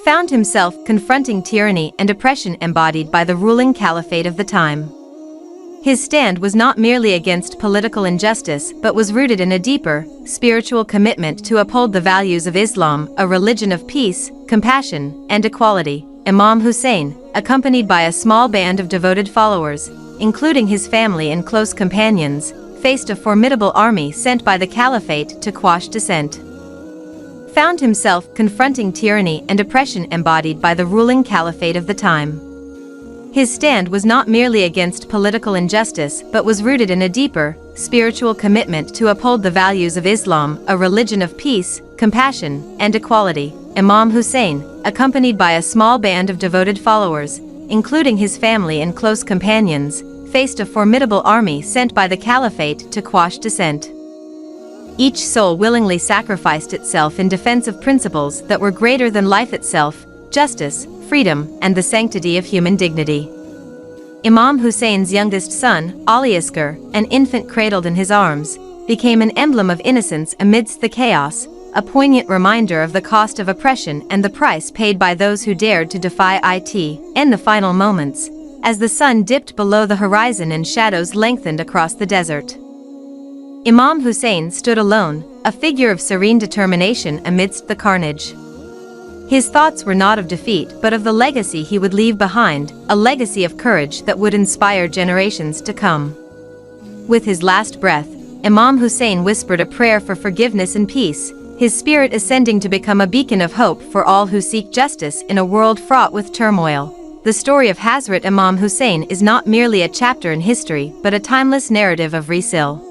found himself confronting tyranny and oppression embodied by the ruling caliphate of the time. His stand was not merely against political injustice but was rooted in a deeper, spiritual commitment to uphold the values of Islam, a religion of peace, compassion, and equality. Imam Hussain, accompanied by a small band of devoted followers, including his family and close companions, faced a formidable army sent by the caliphate to quash dissent. Found himself confronting tyranny and oppression embodied by the ruling caliphate of the time. His stand was not merely against political injustice but was rooted in a deeper, spiritual commitment to uphold the values of Islam, a religion of peace, compassion, and equality. Imam Hussain, accompanied by a small band of devoted followers, including his family and close companions, faced a formidable army sent by the caliphate to quash dissent. Each soul willingly sacrificed itself in defense of principles that were greater than life itself: justice, freedom, and the sanctity of human dignity. Imam Hussein's youngest son, Ali Asghar, an infant cradled in his arms, became an emblem of innocence amidst the chaos, a poignant reminder of the cost of oppression and the price paid by those who dared to defy it. In the final moments, as the sun dipped below the horizon and shadows lengthened across the desert, Imam Hussain stood alone, a figure of serene determination amidst the carnage. His thoughts were not of defeat but of the legacy he would leave behind, a legacy of courage that would inspire generations to come. With his last breath, Imam Hussain whispered a prayer for forgiveness and peace, his spirit ascending to become a beacon of hope for all who seek justice in a world fraught with turmoil. The story of Hazrat Imam Hussain is not merely a chapter in history but a timeless narrative of resil.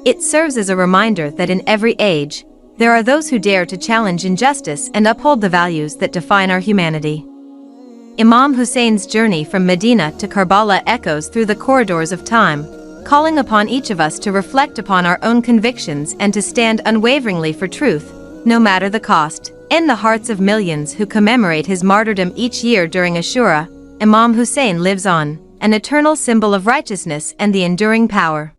It serves as a reminder that in every age, there are those who dare to challenge injustice and uphold the values that define our humanity. Imam Hussein's journey from Medina to Karbala echoes through the corridors of time, calling upon each of us to reflect upon our own convictions and to stand unwaveringly for truth, no matter the cost. In the hearts of millions who commemorate his martyrdom each year during Ashura, Imam Hussain lives on, an eternal symbol of righteousness and the enduring power